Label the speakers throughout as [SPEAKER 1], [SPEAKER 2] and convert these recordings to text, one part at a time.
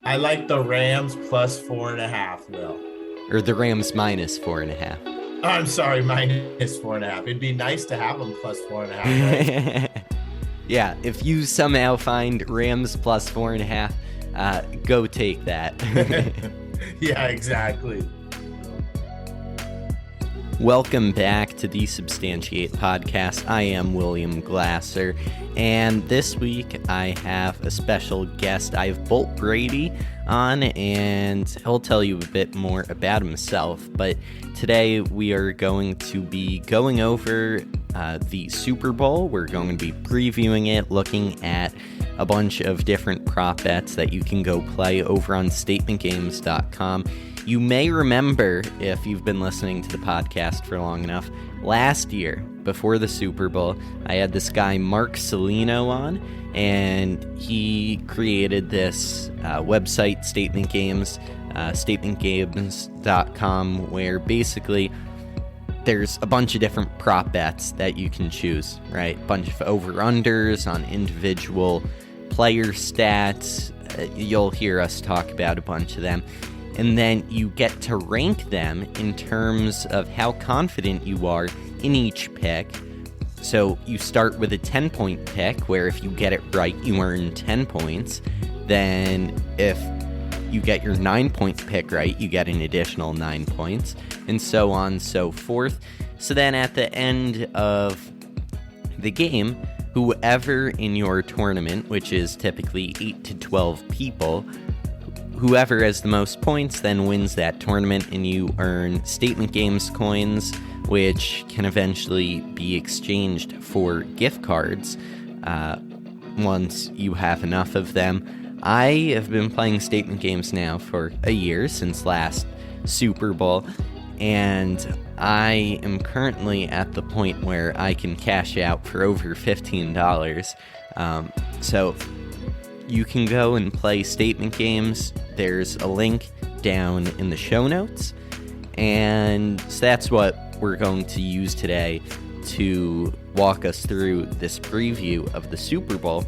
[SPEAKER 1] I like the Rams plus 4.5, Will.
[SPEAKER 2] Or the Rams minus 4.5.
[SPEAKER 1] I'm sorry, minus 4.5. It'd be nice to have them plus 4.5, right?
[SPEAKER 2] Yeah, if you somehow find Rams plus 4.5, go take that.
[SPEAKER 1] Yeah, exactly.
[SPEAKER 2] Welcome back to the Substantiate Podcast. I am William Glasser, and this week I have a special guest. I have Brady on, and he'll tell you a bit more about himself. But today we are going to be going over the Super Bowl. We're going to be previewing it, looking at a bunch of different prop bets that you can go play over on statementgames.com. You may remember, if you've been listening to the podcast for long enough, last year, before the Super Bowl, I had this guy, Mark Salino, on, and he created this website, Statement Games, statementgames.com, where basically there's a bunch of different prop bets that you can choose, right? A bunch of over-unders on individual player stats. You'll hear us talk about a bunch of them. And then you get to rank them in terms of how confident you are in each pick. So you start with a 10-point pick, where if you get it right, you earn 10 points. Then if you get your 9-point pick right, you get an additional 9 points, and so on and so forth. So then at the end of the game, whoever in your tournament, which is typically 8 to 12 people, whoever has the most points then wins that tournament, and you earn Statement Games coins, which can eventually be exchanged for gift cards once you have enough of them. I have been playing Statement Games now for a year, since last Super Bowl, and I am currently at the point where I can cash out for over $15. So you can go and play Statement Games. There's a link down in the show notes. And so that's what we're going to use today to walk us through this preview of the Super Bowl.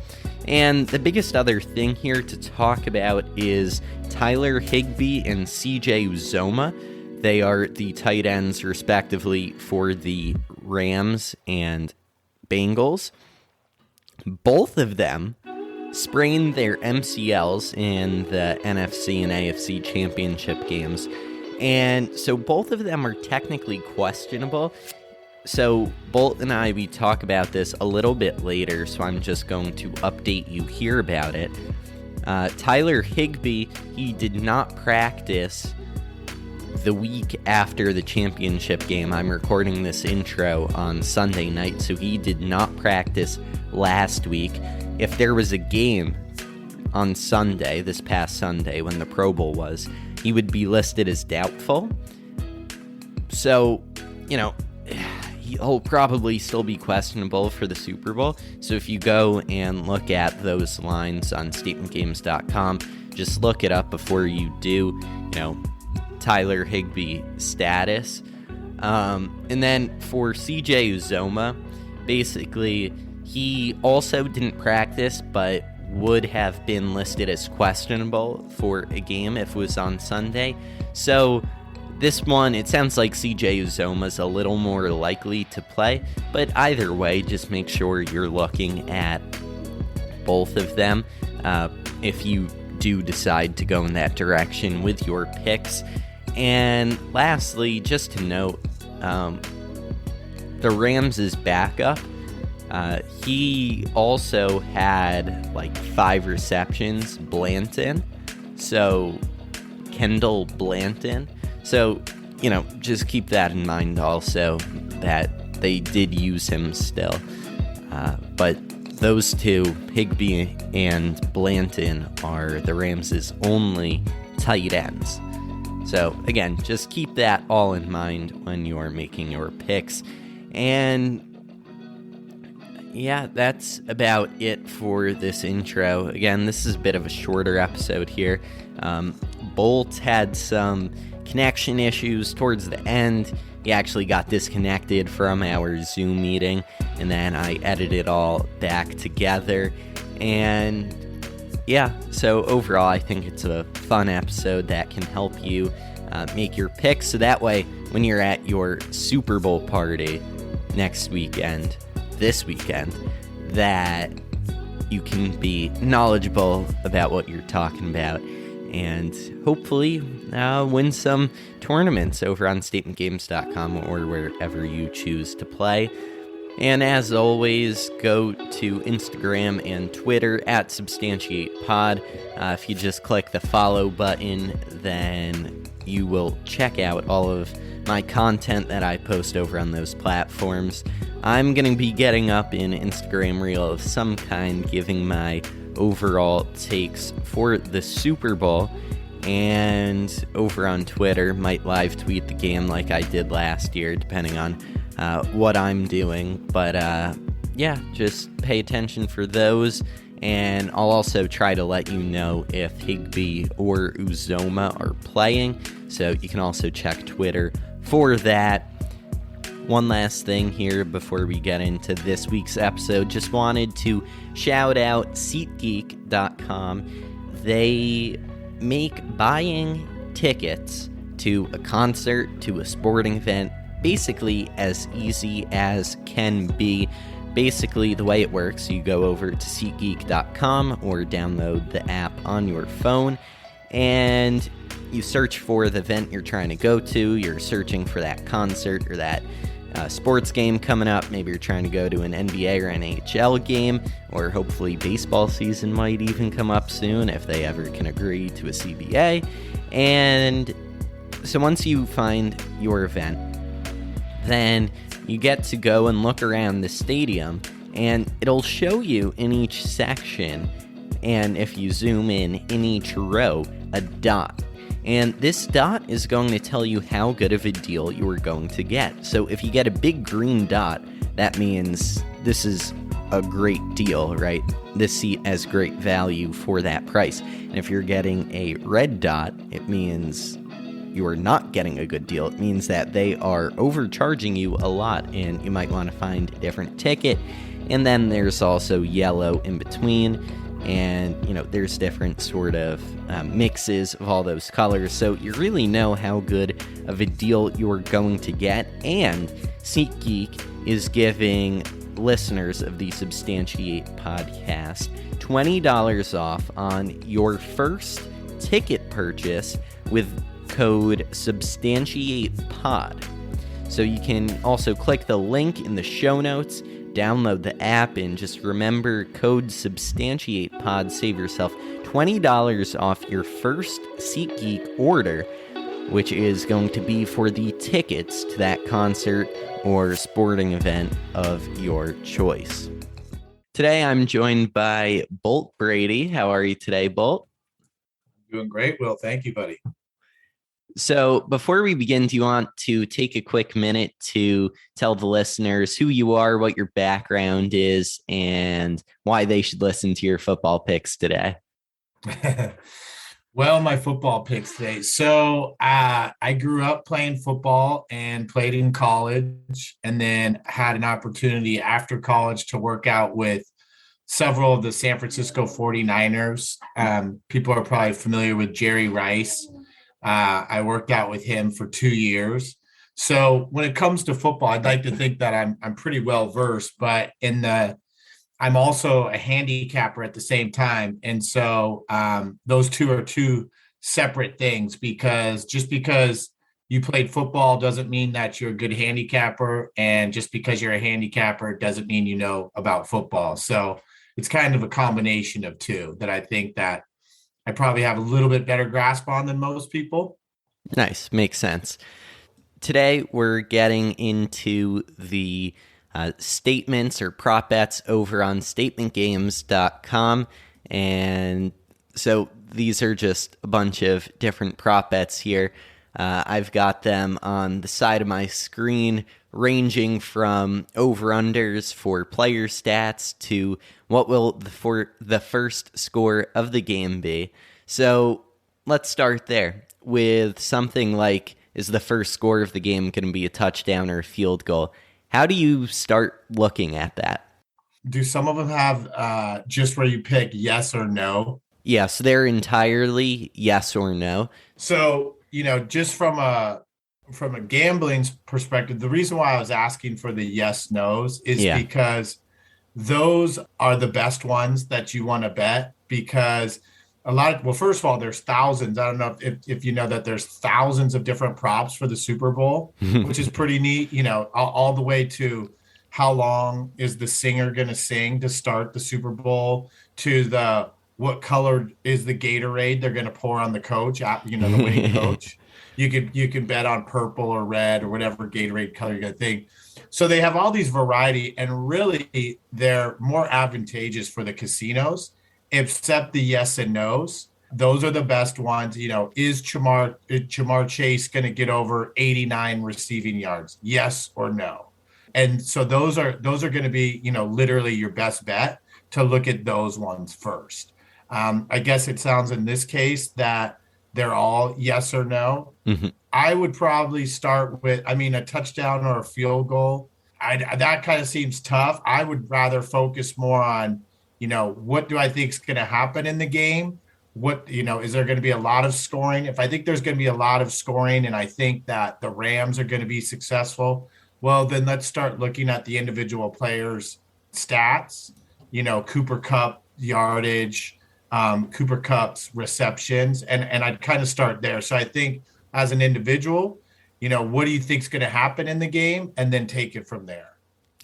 [SPEAKER 2] And the biggest other thing here to talk about is Tyler Higbee and CJ Uzomah. They are the tight ends, respectively, for the Rams and Bengals. Both of them sprained their MCLs in the NFC and AFC championship games, and so both of them are technically questionable. So Bolt and we talk about this a little bit later, so I'm just going to update you here about it. Tyler Higbee, he did not practice the week after the championship game. I'm recording this intro on Sunday night, so he did not practice last week. If there was a game on Sunday, this past Sunday, when the Pro Bowl was, he would be listed as doubtful. So, he'll probably still be questionable for the Super Bowl. So if you go and look at those lines on statementgames.com, just look it up before you do, Tyler Higbee status. And then for CJ Uzomah, basically, he also didn't practice, but would have been listed as questionable for a game if it was on Sunday. So this one, it sounds like CJ Uzomah's a little more likely to play, but either way, just make sure you're looking at both of them if you do decide to go in that direction with your picks. And lastly, just to note, the Rams' backup, he also had 5 receptions, Blanton. So, Kendall Blanton. So, just keep that in mind also, that they did use him still. But those two, Higbee and Blanton, are the Rams' only tight ends. So, again, just keep that all in mind when you're making your picks. And yeah, that's about it for this intro. Again, this is a bit of a shorter episode here. Bolt had some connection issues towards the end. He actually got disconnected from our Zoom meeting, and then I edited it all back together. And Yeah, so overall, I think it's a fun episode that can help you make your picks. So that way, when you're at your Super Bowl party this weekend, that you can be knowledgeable about what you're talking about and hopefully win some tournaments over on statementgames.com or wherever you choose to play. And as always, go to Instagram and Twitter at SubstantiatePod. If you just click the follow button, then you will check out all of my content that I post over on those platforms. I'm going to be getting up an Instagram reel of some kind, giving my overall takes for the Super Bowl. And over on Twitter, might live tweet the game like I did last year, depending on what I'm doing. But yeah, just pay attention for those. And I'll also try to let you know if Higbee or Uzoma are playing. So you can also check Twitter for that. One last thing here before we get into this week's episode. Just wanted to shout out SeatGeek.com. They make buying tickets to a concert, to a sporting event, basically as easy as can be. Basically, the way it works, you go over to SeatGeek.com or download the app on your phone, and you search for the event you're trying to go to. You're searching for that concert or that sports game coming up. Maybe you're trying to go to an NBA or NHL game, or hopefully baseball season might even come up soon if they ever can agree to a CBA. And so once you find your event, then you get to go and look around the stadium, and it'll show you in each section, and if you zoom in each row, a dot. And this dot is going to tell you how good of a deal you are going to get. So if you get a big green dot, that means this is a great deal, right? This seat has great value for that price. And if you're getting a red dot, it means you are not getting a good deal. It means that they are overcharging you a lot, and you might want to find a different ticket. And then there's also yellow in between. And, there's different sort of mixes of all those colors. So you really know how good of a deal you're going to get. And SeatGeek is giving listeners of the Substantiate podcast $20 off on your first ticket purchase with code SubstantiatePod. So you can also click the link in the show notes, download the app, and just remember code SubstantiatePod. Save yourself $20 off your first SeatGeek order, which is going to be for the tickets to that concert or sporting event of your choice. Today I'm joined by Bolt Brady. How are you today, Bolt?
[SPEAKER 1] Doing great, Will. Thank you, buddy.
[SPEAKER 2] So before we begin, do you want to take a quick minute to tell the listeners who you are, what your background is, and why they should listen to your football picks today?
[SPEAKER 1] Well, my football picks today. So I grew up playing football and played in college, and then had an opportunity after college to work out with several of the San Francisco 49ers. People are probably familiar with Jerry Rice. I worked out with him for 2 years. So when it comes to football, I'd like to think that I'm pretty well versed, but I'm also a handicapper at the same time. And so those two are two separate things, because just because you played football doesn't mean that you're a good handicapper. And just because you're a handicapper doesn't mean you know about football. So it's kind of a combination of two that I think that I probably have a little bit better grasp on than most people.
[SPEAKER 2] Nice. Makes sense. Today, we're getting into the statements or prop bets over on statementgames.com. And so these are just a bunch of different prop bets here. I've got them on the side of my screen, ranging from over-unders for player stats to what will the first score of the game be. So let's start there with something like, is the first score of the game going to be a touchdown or a field goal? How do you start looking at that?
[SPEAKER 1] Do some of them have just where you pick yes or no?
[SPEAKER 2] Yes, they're entirely yes or no.
[SPEAKER 1] So, just from a gambling perspective, the reason why I was asking for the yes nos is
[SPEAKER 2] Yeah.
[SPEAKER 1] because those are the best ones that you want to bet because well, first of all, there's thousands. I don't know if you know that there's thousands of different props for the Super Bowl, which is pretty neat, all the way to how long is the singer going to sing to start the Super Bowl to what color is the Gatorade they're going to pour on the coach, the winning coach. You can bet on purple or red or whatever Gatorade color you're going to think. So they have all these variety, and really they're more advantageous for the casinos, except the yes and no's. Those are the best ones. Is Jamar Chase going to get over 89 receiving yards? Yes or no? And so those are going to be, literally your best bet to look at those ones first. I guess it sounds in this case that they're all yes or no.
[SPEAKER 2] Mm-hmm.
[SPEAKER 1] I would probably start with, a touchdown or a field goal. That kind of seems tough. I would rather focus more on, what do I think is going to happen in the game? Is there going to be a lot of scoring? If I think there's going to be a lot of scoring and I think that the Rams are going to be successful, well, then let's start looking at the individual players' stats, Cooper Kupp yardage, Cooper Kupp's receptions, and I'd kind of start there. So I think as an individual, what do you think is going to happen in the game, and then take it from there.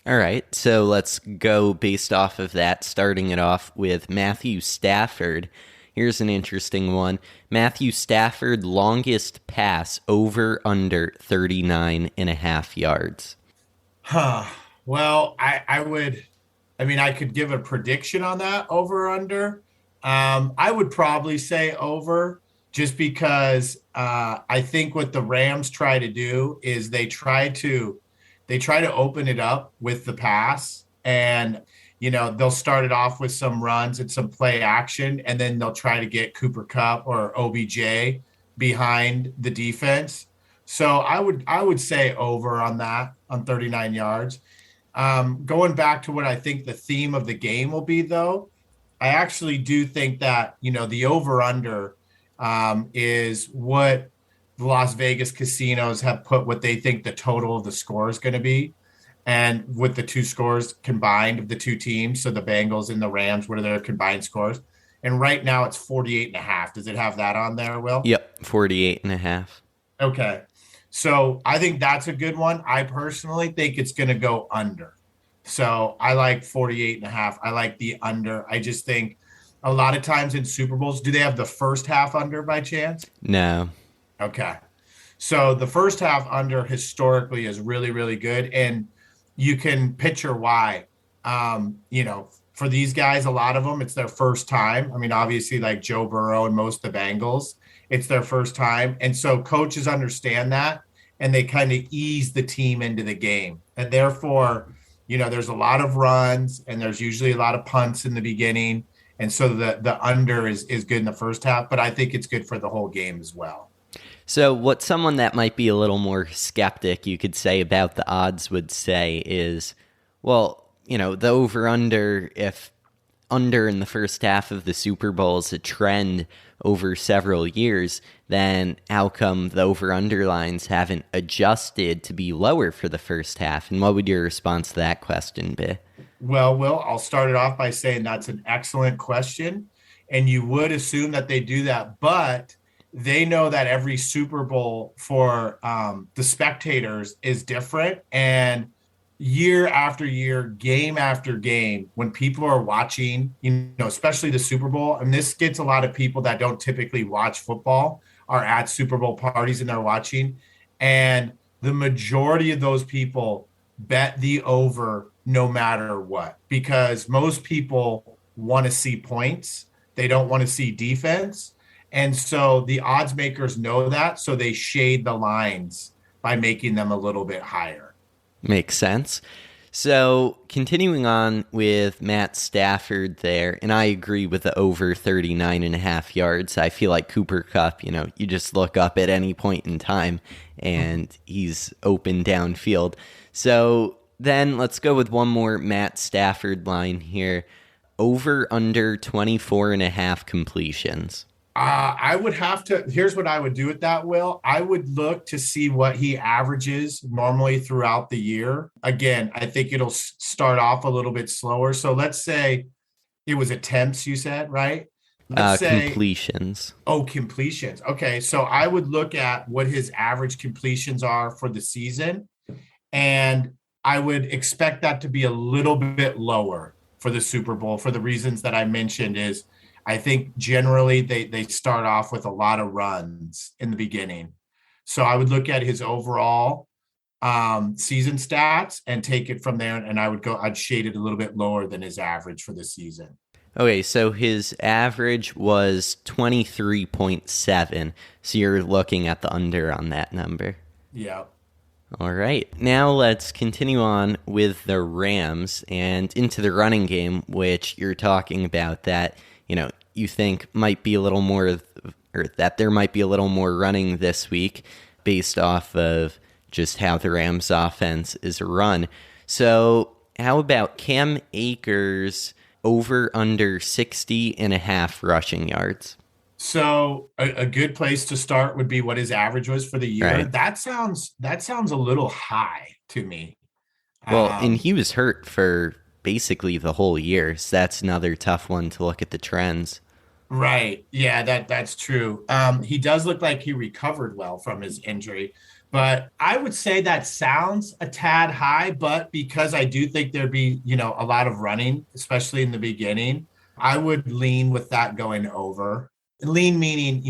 [SPEAKER 2] All right, so let's go based off of that, starting it off with Matthew Stafford. Here's an interesting one. Matthew Stafford, longest pass over under 39 and a half yards.
[SPEAKER 1] Well, I could give a prediction on that, over or under. I would probably say over, just because I think what the Rams try to do is they try to open it up with the pass, and they'll start it off with some runs and some play action, and then they'll try to get Cooper Kupp or OBJ behind the defense. So I would say over on that, on 39 yards. Going back to what I think the theme of the game will be, though, I actually do think that, the over-under is what the Las Vegas casinos have put what they think the total of the score is going to be. And with the two scores combined of the two teams, so the Bengals and the Rams, what are their combined scores? And right now it's 48.5. Does it have that on there, Will?
[SPEAKER 2] Yep, 48.5.
[SPEAKER 1] Okay. So I think that's a good one. I personally think it's going to go under. So I like 48.5. I like the under. I just think a lot of times in Super Bowls, do they have the first half under by chance?
[SPEAKER 2] No.
[SPEAKER 1] Okay. So the first half under historically is really, really good. And you can picture why. For these guys, a lot of them, it's their first time. Obviously, like Joe Burrow and most of the Bengals, it's their first time. And so coaches understand that, and they kind of ease the team into the game. And therefore, there's a lot of runs, and there's usually a lot of punts in the beginning. And so the under is good in the first half, but I think it's good for the whole game as well.
[SPEAKER 2] So what someone that might be a little more skeptic, you could say, about the odds would say is, well, the over-under, if under in the first half of the Super Bowl is a trend over several years, then how come the over-under lines haven't adjusted to be lower for the first half? And what would your response to that question be?
[SPEAKER 1] Well, Will, I'll start it off by saying that's an excellent question. And you would assume that they do that, but they know that every Super Bowl for the spectators is different. And year after year, game after game, when people are watching, especially the Super Bowl, and this gets a lot of people that don't typically watch football are at Super Bowl parties and they're watching. And the majority of those people bet the over no matter what, because most people want to see points. They don't want to see defense. And so the odds makers know that, so they shade the lines by making them a little bit higher.
[SPEAKER 2] Makes sense. So continuing on with Matt Stafford there, and I agree with the over 39 and a half yards. I feel like Cooper Kupp, you just look up at any point in time and he's open downfield. So then let's go with one more Matt Stafford line here. over under 24 and a half completions.
[SPEAKER 1] I would have to. Here's what I would do with that, Will. I would look to see what he averages normally throughout the year. Again, I think it'll start off a little bit slower. So let's say it was attempts, you said, right? Let's say
[SPEAKER 2] completions.
[SPEAKER 1] Oh, completions. Okay. So I would look at what his average completions are for the season. And I would expect that to be a little bit lower for the Super Bowl for the reasons that I mentioned is I think generally they start off with a lot of runs in the beginning. So I would look at his overall season stats and take it from there. And I'd shade it a little bit lower than his average for the season.
[SPEAKER 2] Okay, so his average was 23.7. So you're looking at the under on that number.
[SPEAKER 1] Yeah.
[SPEAKER 2] All right. Now let's continue on with the Rams and into the running game, which you're talking about that, you think might be a little more, or that there might be a little more running this week based off of just how the Rams offense is run. So how about Cam Akers over under 60 and a half rushing yards?
[SPEAKER 1] So a good place to start would be what his average was for the year.
[SPEAKER 2] Right.
[SPEAKER 1] That sounds a little high to me.
[SPEAKER 2] Well, and he was hurt for basically the whole year. So that's another tough one to look at the trends.
[SPEAKER 1] Right. Yeah, that's true. He does look like he recovered well from his injury, but I would say that sounds a tad high, but because I do think there'd be, a lot of running, especially in the beginning, I would lean with that going over. Lean meaning,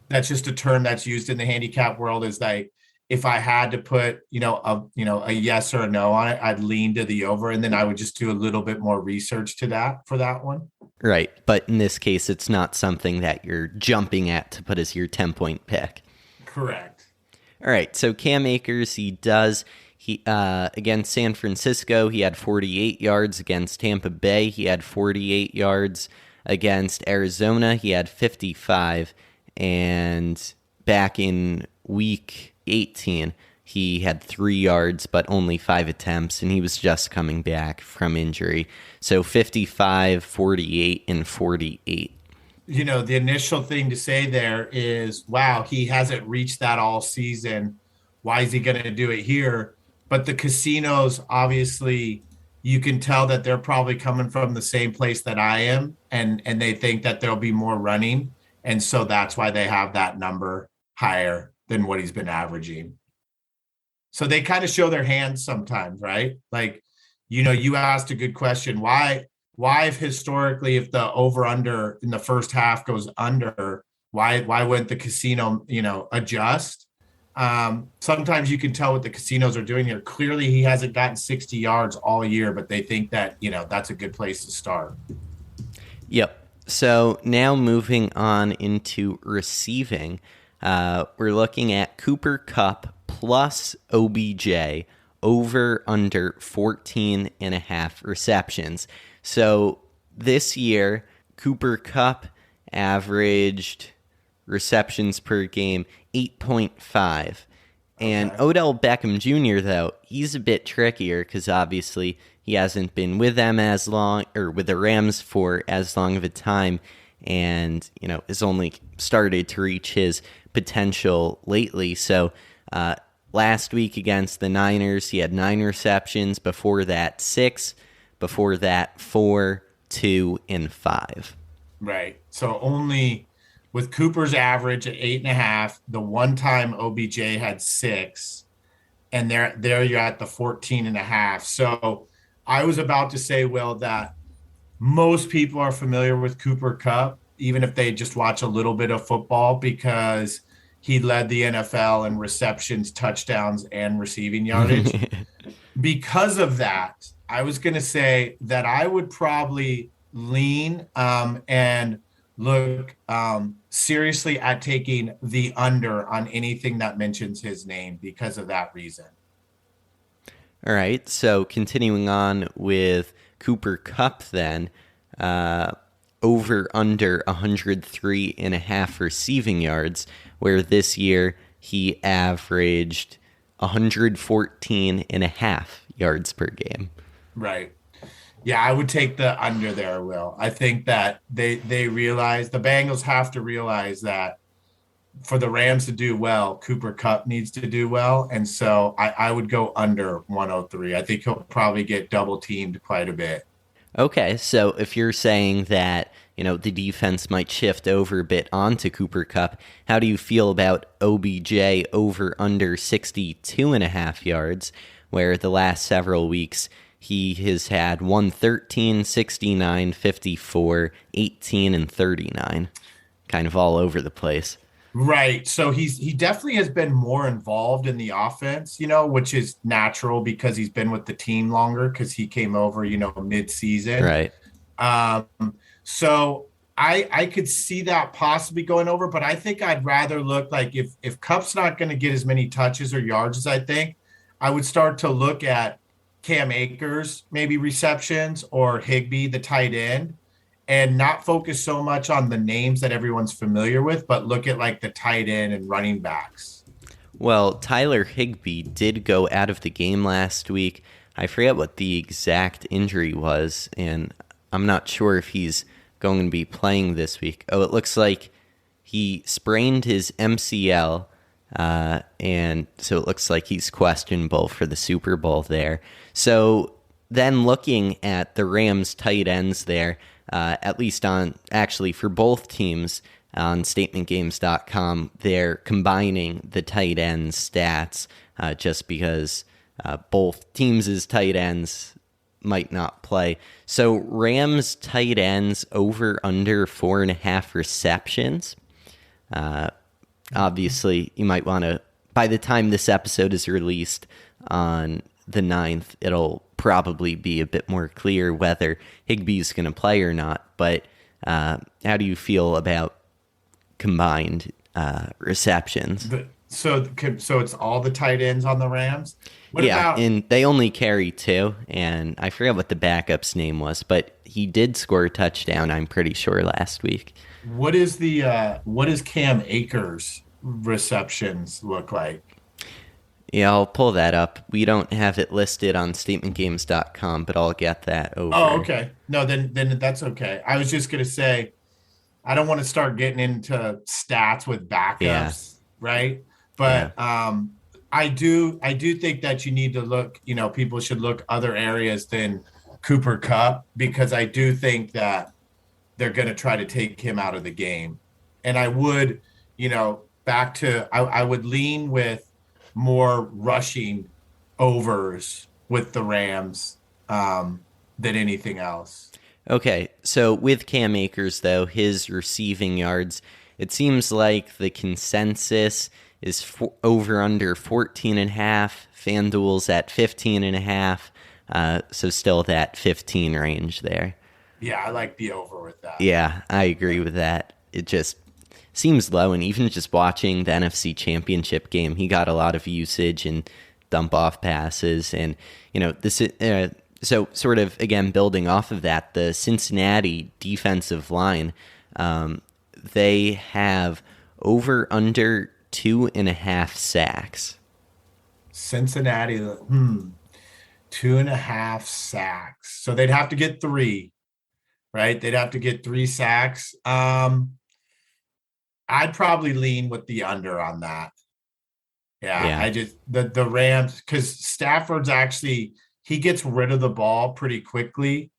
[SPEAKER 1] that's just a term that's used in the handicap world is like, if I had to put, a yes or a no on it, I'd lean to the over, and then I would just do a little bit more research to that for that one.
[SPEAKER 2] Right. But in this case, it's not something that you're jumping at to put as your 10-point pick.
[SPEAKER 1] Correct.
[SPEAKER 2] All right. So Cam Akers, against San Francisco, he had 48 yards. Against Tampa Bay, he had 48 yards. Against Arizona, he had 55. And back in week 18, he had 3 yards, but only 5 attempts, and he was just coming back from injury. So 55, 48, and 48.
[SPEAKER 1] The initial thing to say there is, wow, he hasn't reached that all season. Why is he going to do it here? But the casinos, obviously, you can tell that they're probably coming from the same place that I am, and they think that there'll be more running. And so that's why they have that number higher than what he's been averaging. So they kind of show their hands sometimes, right? Like, you asked a good question. Why if historically, if the over under in the first half goes under, why wouldn't the casino, adjust? Sometimes you can tell what the casinos are doing here. Clearly he hasn't gotten 60 yards all year, but they think that, that's a good place to start.
[SPEAKER 2] Yep. So now moving on into receiving, we're looking at Cooper Kupp plus OBJ over under 14 and a half receptions. So this year, Cooper Kupp averaged receptions per game 8.5. And Odell Beckham Jr., though, he's a bit trickier because obviously he hasn't been with them as long, or with the Rams for as long of a time, and, has only started to reach his potential lately. So last week against the Niners, he had 9 receptions. Before that, 6. Before that, 4, 2, and 5. Right.
[SPEAKER 1] So only with Cooper's average at 8.5, the one time OBJ had 6, and there you're at the 14.5. So I was about to say, Will, that most people are familiar with Cooper Kupp, even if they just watch a little bit of football, because he led the NFL in receptions, touchdowns, and receiving yardage. Because of that, I was going to say that I would probably lean and look seriously at taking the under on anything that mentions his name because of that reason.
[SPEAKER 2] All right, so continuing on with Cooper Kupp then, over under 103 and a half receiving yards, where this year he averaged 114 and a half yards per game.
[SPEAKER 1] Right. Yeah, I would take the under there, Will. I think that they realize the Bengals have to realize that for the Rams to do well, Cooper Kupp needs to do well. And so I would go under 103. I think he'll probably get double teamed quite a bit.
[SPEAKER 2] Okay, so if you're saying that, the defense might shift over a bit onto Cooper Kupp, how do you feel about OBJ over under 62.5 yards, where the last several weeks he has had 113, 69, 54, 18, and 39, kind of all over the place?
[SPEAKER 1] Right. So he definitely has been more involved in the offense, which is natural because he's been with the team longer because he came over, mid-season.
[SPEAKER 2] Right.
[SPEAKER 1] Um, so I could see that possibly going over, but I think I'd rather look like if Cup's not going to get as many touches or yards as I think, I would start to look at Cam Akers, maybe receptions, or Higbee, the tight end, and not focus so much on the names that everyone's familiar with, but look at like the tight end and running backs.
[SPEAKER 2] Well, Tyler Higbee did go out of the game last week. I forget what the exact injury was, and I'm not sure if he's going to be playing this week. Oh, it looks like he sprained his MCL, and so it looks like he's questionable for the Super Bowl there. So then looking at the Rams tight ends there, at least for both teams on statementgames.com, they're combining the tight end stats just because both teams' tight ends might not play. So Rams tight ends over under 4.5 receptions. Obviously, you might want to, by the time this episode is released on the 9th, it'll probably be a bit more clear whether Higbee's going to play or not. But how do you feel about combined receptions?
[SPEAKER 1] So it's all the tight ends on the Rams?
[SPEAKER 2] And they only carry 2, and I forget what the backup's name was, but he did score a touchdown, I'm pretty sure, last week.
[SPEAKER 1] What is Cam Akers receptions look like?
[SPEAKER 2] Yeah, I'll pull that up. We don't have it listed on statementgames.com, but I'll get that over.
[SPEAKER 1] Oh, okay. No, then that's okay. I was just going to say, I don't want to start getting into stats with backups, right? But I do think that you need to look, people should look other areas than Cooper Kupp, because I do think that they're going to try to take him out of the game. And I would, I would lean with more rushing overs with the Rams than anything else.
[SPEAKER 2] Okay, so with Cam Akers, though, his receiving yards, it seems like the consensus is over under 14.5. FanDuel's at 15.5. So still that 15 range there.
[SPEAKER 1] Yeah, I like the over with that.
[SPEAKER 2] Yeah, I agree with that. It just seems low, and even just watching the NFC Championship game, he got a lot of usage and dump-off passes, and, this so sort of, again, building off of that, the Cincinnati defensive line, they have over under 2.5 sacks.
[SPEAKER 1] Cincinnati, 2.5 sacks. So they'd have to get 3, right? They'd have to get 3 sacks. I'd probably lean with the under on that. Yeah. I just, the Rams, because Stafford's actually, he gets rid of the ball pretty quickly.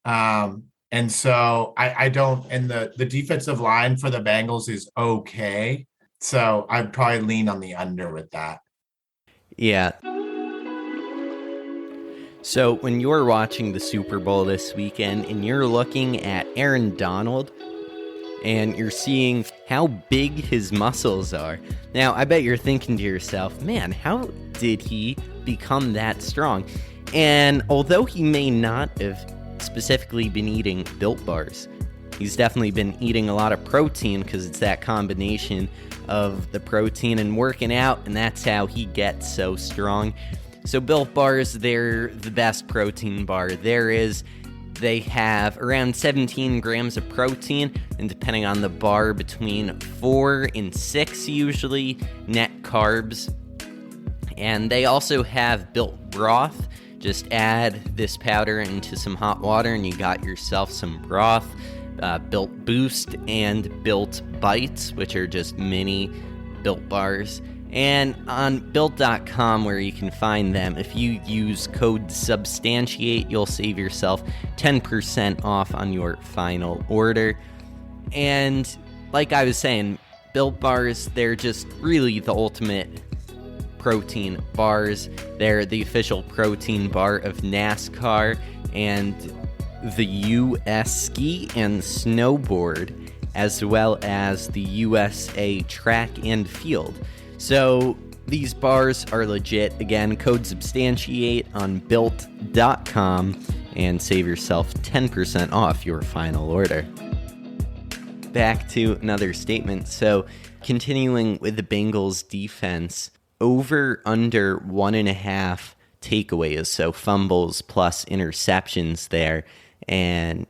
[SPEAKER 1] And so I don't, and the defensive line for the Bengals is okay. So I'd probably lean on the under with that.
[SPEAKER 2] Yeah. So when you're watching the Super Bowl this weekend and you're looking at Aaron Donald and you're seeing how big his muscles are, now I bet you're thinking to yourself, man, how did he become that strong? And although he may not have specifically been eating Built Bars, he's definitely been eating a lot of protein, because it's that combination of the protein and working out, and that's how he gets so strong. So Built Bars, they're the best protein bar there is. They have around 17 grams of protein, and depending on the bar, between 4 and 6 usually net carbs. And they also have Built Broth, Just add this powder into some hot water and you got yourself some broth. Built Boost and Built Bites, which are just mini Built bars. And on Built.com, where you can find them, if you use code SUBSTANTIATE, you'll save yourself 10% off on your final order. And like I was saying, Built bars, they're just really the ultimate protein bars. They're the official protein bar of NASCAR and the U.S. Ski and Snowboard, as well as the USA Track and Field. So these bars are legit. Again, code SUBSTANTIATE on Built.com and save yourself 10% off your final order. Back to another statement. So continuing with the Bengals defense, over under 1.5 takeaways, so fumbles plus interceptions there. And,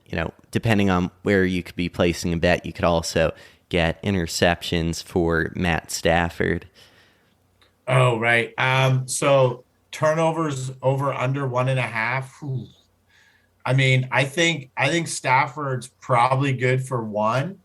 [SPEAKER 2] depending on where you could be placing a bet, you could also get interceptions for Matt Stafford.
[SPEAKER 1] Oh, right. So turnovers over under 1.5. I mean, I think Stafford's probably good for one,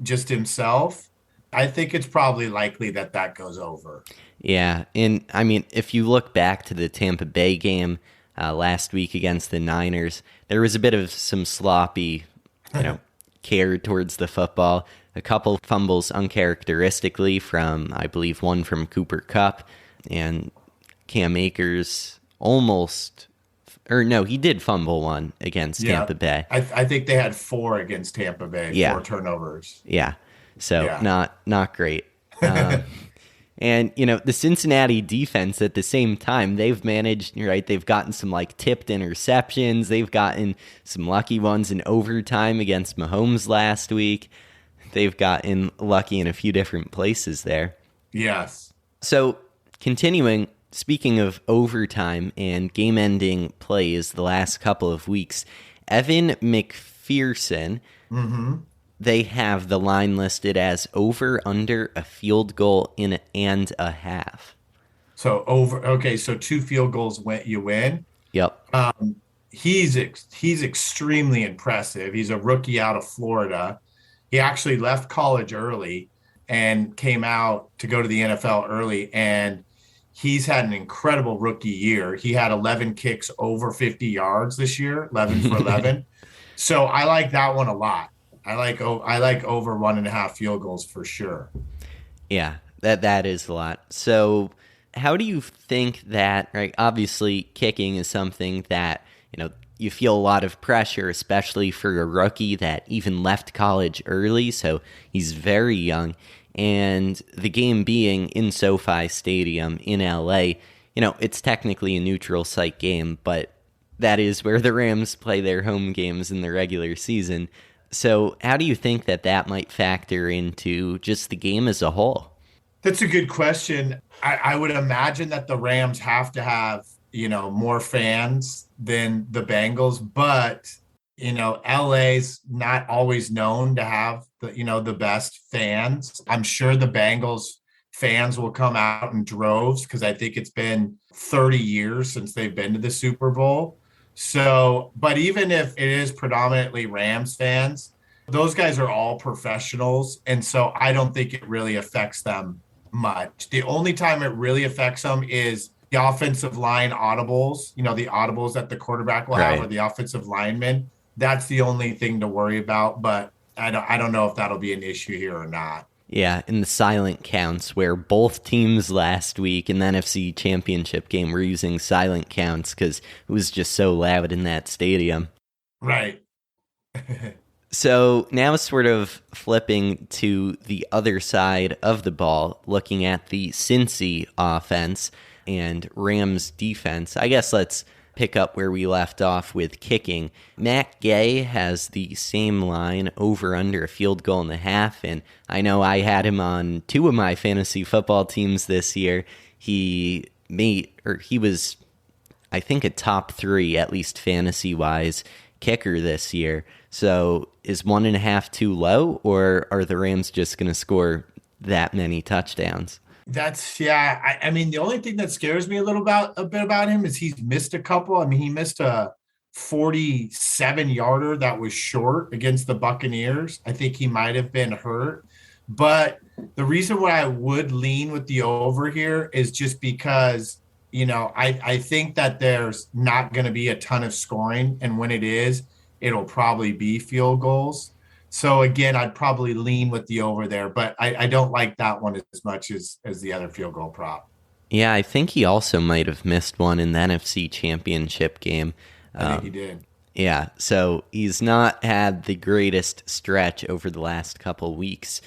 [SPEAKER 1] just himself. I think it's probably likely that goes over.
[SPEAKER 2] Yeah, and I mean, if you look back to the Tampa Bay game last week against the Niners, there was a bit of some sloppy, care towards the football. A couple fumbles uncharacteristically from, I believe, one from Cooper Kupp, and Cam Akers he did fumble one against Tampa Bay.
[SPEAKER 1] I think they had 4 against Tampa Bay, 4 turnovers.
[SPEAKER 2] Yeah, so not great. And, the Cincinnati defense at the same time, they've managed, right? They've gotten some tipped interceptions. They've gotten some lucky ones in overtime against Mahomes last week. They've gotten lucky in a few different places there.
[SPEAKER 1] Yes.
[SPEAKER 2] So continuing, speaking of overtime and game-ending plays the last couple of weeks, Evan McPherson, they have the line listed as over under a field goal and a half.
[SPEAKER 1] So so 2 field goals you win.
[SPEAKER 2] Yep.
[SPEAKER 1] He's extremely impressive. He's a rookie out of Florida. He actually left college early and came out to go to the NFL early, and he's had an incredible rookie year. He had 11 kicks over 50 yards this year, 11 for 11. So I like that one a lot. I like over 1.5 field goals for sure.
[SPEAKER 2] Yeah, that is a lot. So how do you think that, right? Obviously, kicking is something that, you feel a lot of pressure, especially for a rookie that even left college early, so he's very young. And the game being in SoFi Stadium in LA, it's technically a neutral site game, but that is where the Rams play their home games in the regular season. So how do you think that might factor into just the game as a whole?
[SPEAKER 1] That's a good question. I would imagine that the Rams have to have, more fans than the Bengals, but, LA's not always known to have the best fans. I'm sure the Bengals fans will come out in droves because I think it's been 30 years since they've been to the Super Bowl. So, but even if it is predominantly Rams fans, those guys are all professionals. And so I don't think it really affects them much. The only time it really affects them is the offensive line audibles, the audibles that the quarterback will have, or the offensive lineman. That's the only thing to worry about. But I don't know if that'll be an issue here or not.
[SPEAKER 2] Yeah, in the silent counts where both teams last week in the NFC Championship game were using silent counts because it was just so loud in that stadium.
[SPEAKER 1] Right.
[SPEAKER 2] So now sort of flipping to the other side of the ball, looking at the Cincy offense and Rams defense. I guess let's pick up where we left off with kicking. Matt Gay has the same line, over under a field goal and a half, and I know I had him on 2 of my fantasy football teams this year. He was, I think, a top 3, at least fantasy-wise, kicker this year. So is 1.5 too low, or are the Rams just going to score that many touchdowns?
[SPEAKER 1] I mean, the only thing that scares me a bit about him is he's missed a couple. I mean, he missed a 47 yarder that was short against the Buccaneers. I think he might have been hurt. But the reason why I would lean with the over here is just because, I think that there's not going to be a ton of scoring. And when it is, it'll probably be field goals. So again, I'd probably lean with the over there, but I don't like that one as much as the other field goal prop.
[SPEAKER 2] Yeah, I think he also might have missed one in the NFC Championship game.
[SPEAKER 1] I think he did.
[SPEAKER 2] Yeah, so he's not had the greatest stretch over the last couple weeks.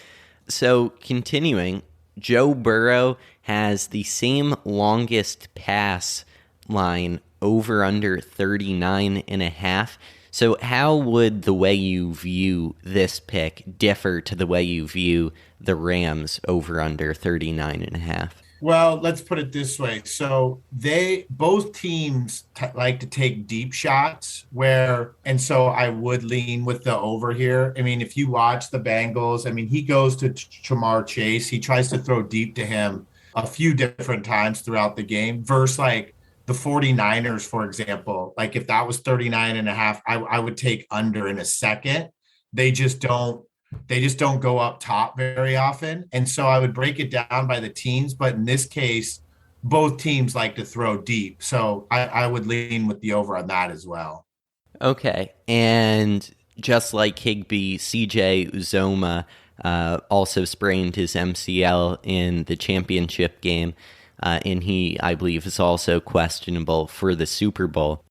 [SPEAKER 2] So continuing, Joe Burrow has the same longest pass line over under 39.5. So how would the way you view this pick differ to the way you view the Rams over under 39.5?
[SPEAKER 1] Well, let's put it this way. So both teams like to take deep shots and so I would lean with the over here. I mean, if you watch the Bengals, I mean, he goes to Jamar Chase. He tries to throw deep to him a few different times throughout the game versus like the 49ers, for example. Like if that was 39.5, I would take under in a second. They just don't go up top very often. And so I would break it down by the teams. But in this case, both teams like to throw deep. So I would lean with the over on that as well.
[SPEAKER 2] Okay. And just like Higbee, CJ Uzoma also sprained his MCL in the championship game. And he, I believe, is also questionable for the Super Bowl.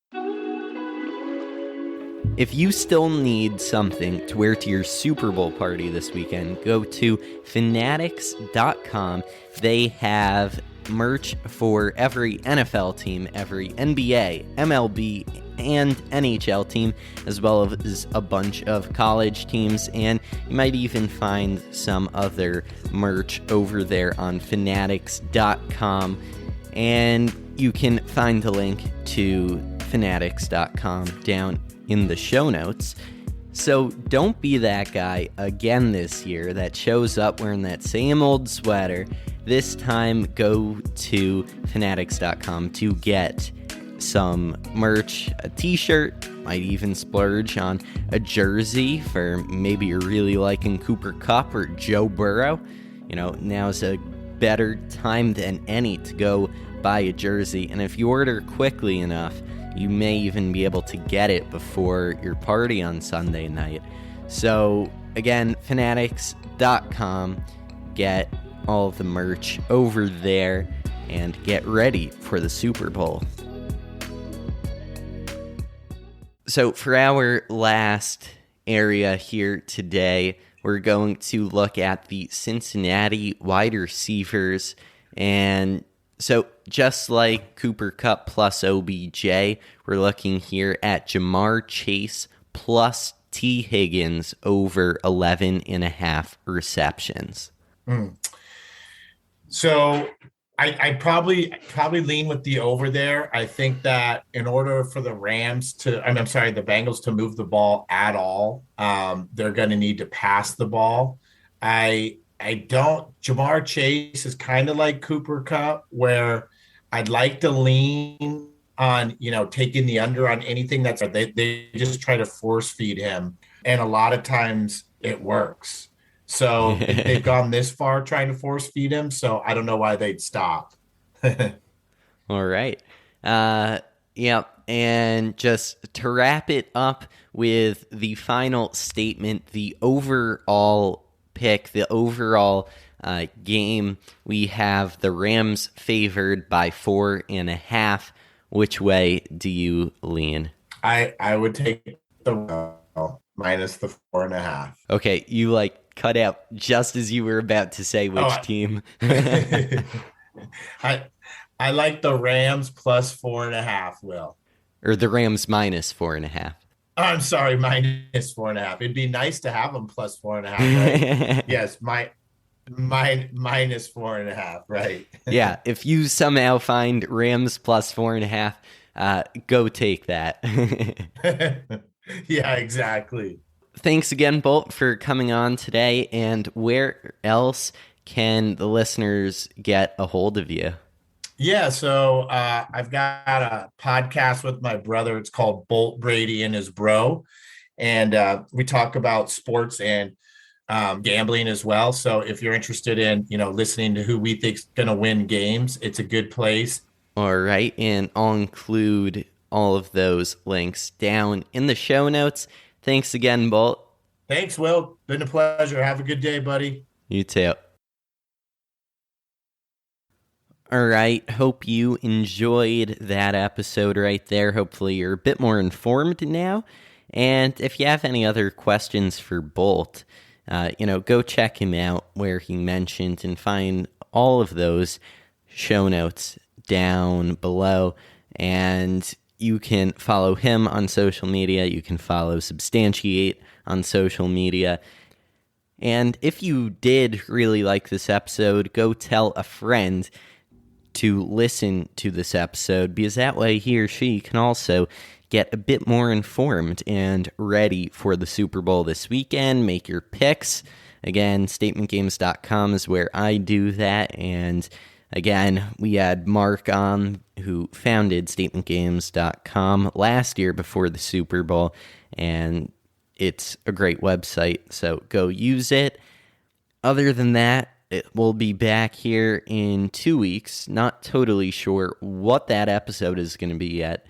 [SPEAKER 2] If you still need something to wear to your Super Bowl party this weekend, go to fanatics.com. They have merch for every NFL team, every NBA, MLB, and NHL team, as well as a bunch of college teams, and you might even find some other merch over there on fanatics.com, and you can find the link to fanatics.com down in the show notes. So don't be that guy again this year that shows up wearing that same old sweater. This time, go to fanatics.com to get some merch, a t-shirt, might even splurge on a jersey for maybe you're really liking Cooper Kupp or Joe Burrow. Now's a better time than any to go buy a jersey. And if you order quickly enough, you may even be able to get it before your party on Sunday night. So again, fanatics.com, get all of the merch over there and get ready for the Super Bowl. So for our last area here today, we're going to look at the Cincinnati wide receivers. And so just like Cooper Kupp plus OBJ, we're looking here at Jamar Chase plus T. Higgins over 11.5 receptions.
[SPEAKER 1] So I probably lean with the over there. I think that in order for the the Bengals to move the ball at all, they're going to need to pass the ball. Jamar Chase is kind of like Cooper Kupp, where I'd like to lean on, taking the under on anything they just try to force feed him. And a lot of times it works. So they've gone this far trying to force feed him. So I don't know why they'd stop.
[SPEAKER 2] All right. Yeah. And just to wrap it up with the final statement, the overall pick, the overall game, we have the Rams favored by 4.5. Which way do you lean?
[SPEAKER 1] I would take the minus the 4.5.
[SPEAKER 2] Okay, you cut out just as you were about to say which team.
[SPEAKER 1] I like the Rams plus 4.5, Will.
[SPEAKER 2] Or the Rams minus 4.5.
[SPEAKER 1] I'm sorry, minus 4.5. It'd be nice to have them plus 4.5, right? Yes, minus 4.5, right?
[SPEAKER 2] Yeah, if you somehow find Rams plus 4.5, go take that.
[SPEAKER 1] Yeah, exactly.
[SPEAKER 2] Thanks again, Bolt, for coming on today. And where else can the listeners get a hold of you?
[SPEAKER 1] Yeah, so I've got a podcast with my brother. It's called Brady and His Bro, and we talk about sports and gambling as well. So if you're interested in, listening to who we think's going to win games, it's a good place.
[SPEAKER 2] All right, and I'll include all of those links down in the show notes. Thanks again, Bolt.
[SPEAKER 1] Thanks, Will. Been a pleasure. Have a good day, buddy.
[SPEAKER 2] You too. All right, hope you enjoyed that episode right there. Hopefully you're a bit more informed now. And if you have any other questions for Bolt, go check him out where he mentioned and find all of those show notes down below. And you can follow him on social media. You can follow Substantiate on social media. And if you did really like this episode, go tell a friend to listen to this episode, because that way he or she can also get a bit more informed and ready for the Super Bowl this weekend. Make your picks. Again, statementgames.com is where I do that. And again, we had Mark on, who founded statementgames.com last year before the Super Bowl, and it's a great website, so go use it. Other than that, we'll be back here in 2 weeks. Not totally sure what that episode is going to be yet.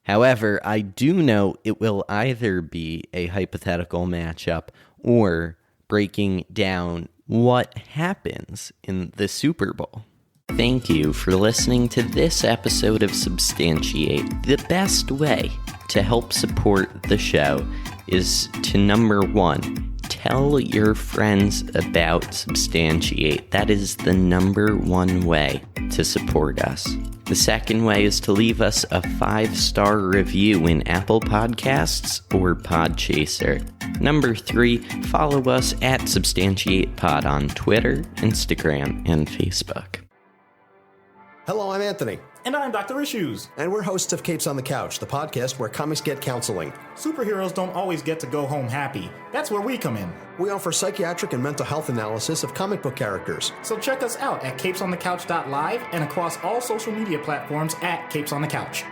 [SPEAKER 2] However, I do know it will either be a hypothetical matchup or breaking down what happens in the Super Bowl. Thank you for listening to this episode of Substantiate. The best way to help support the show is to, number one, tell your friends about Substantiate. That is the number one way to support us. The second way is to leave us a 5-star review in Apple Podcasts or Podchaser. Number 3, follow us at SubstantiatePod on Twitter, Instagram, and Facebook.
[SPEAKER 3] Hello, I'm Anthony.
[SPEAKER 4] And I'm Dr. Issues.
[SPEAKER 3] And we're hosts of Capes on the Couch, the podcast where comics get counseling.
[SPEAKER 4] Superheroes don't always get to go home happy. That's where we come in.
[SPEAKER 3] We offer psychiatric and mental health analysis of comic book characters.
[SPEAKER 4] So check us out at capesonthecouch.live and across all social media platforms at Capes on the Couch.